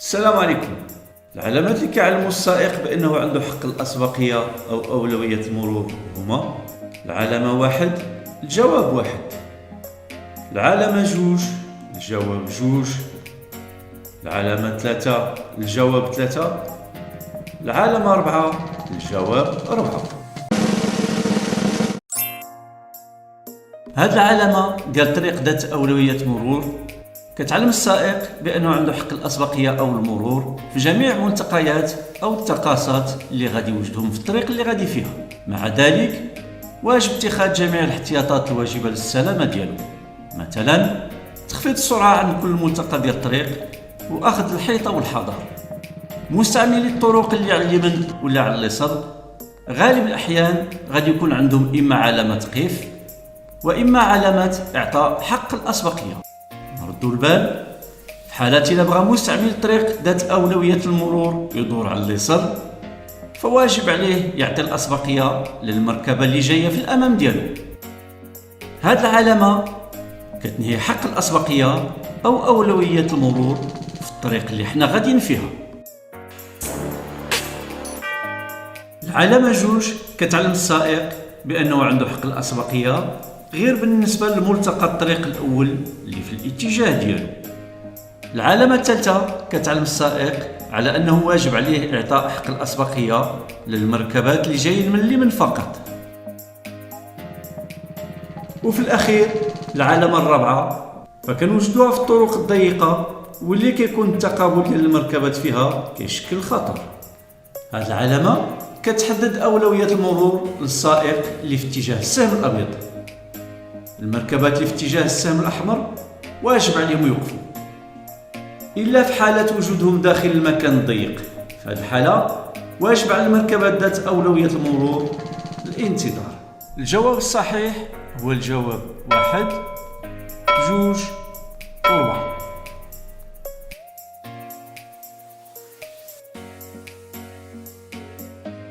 السلام عليكم. العلامات اللي كيعلموا السائق بأنه عنده حق الأسبقية أو أولوية المرور هما: العلامة 1 الجواب 1، العلامة 2 الجواب 2، العلامة 3 الجواب 3، العلامة 4 الجواب 4. هذه العلامة ديال طريق ذات أولوية مرور كتعلم السائق بأنه عنده حق الأسبقية أو المرور في جميع الملتقيات أو التقاصات اللي غادي يوجدهم في الطريق اللي غادي فيها. مع ذلك واجب اتخاذ جميع الاحتياطات الواجبة للسلامة ديالو، مثلا تخفيض السرعة عند كل ملتقى ديال الطريق وأخذ الحيطة والحذر. مستعملي الطرق اللي على اليمين ولا على اليسار غالب الأحيان غادي يكون عندهم إما علامة قف وإما علامة إعطاء حق الأسبقية. نردوا البال في حالة إلا بغى مستعمل الطريق ذات أولوية المرور يدور على اليسار، فواجب عليه يعطي الأسبقية للمركبة اللي جاية في الأمام ديالو. هاد العلامة كتنهي حق الأسبقية أو أولوية المرور في الطريق اللي حنا غاديين فيها. العلامة 2 كتعلم السائق بأنه عنده حق الأسبقية غير بالنسبة لملتقى الطريق الأول اللي في الاتجاه ديالو. العلامة 3 كتعلم السائق على أنه واجب عليه إعطاء حق الأسبقية للمركبات اللي جايين من اليمين فقط. وفي الأخير العلامة 4 فكنوجدوها في الطرق الضيقة واللي كيكون التقابل ديال المركبات فيها كيشكل خطر. هذه العلامة كتحدد أولوية المرور للسائق اللي في اتجاه السهم الأبيض. المركبات اللي في اتجاه السهم الأحمر واجب عليهم يوقفوا إلا في حالة وجودهم داخل المكان الضيق. في هذه الحالة واجب على المركبات ذات أولوية المرور الانتظار. الجواب الصحيح هو الجواب 1 2 4.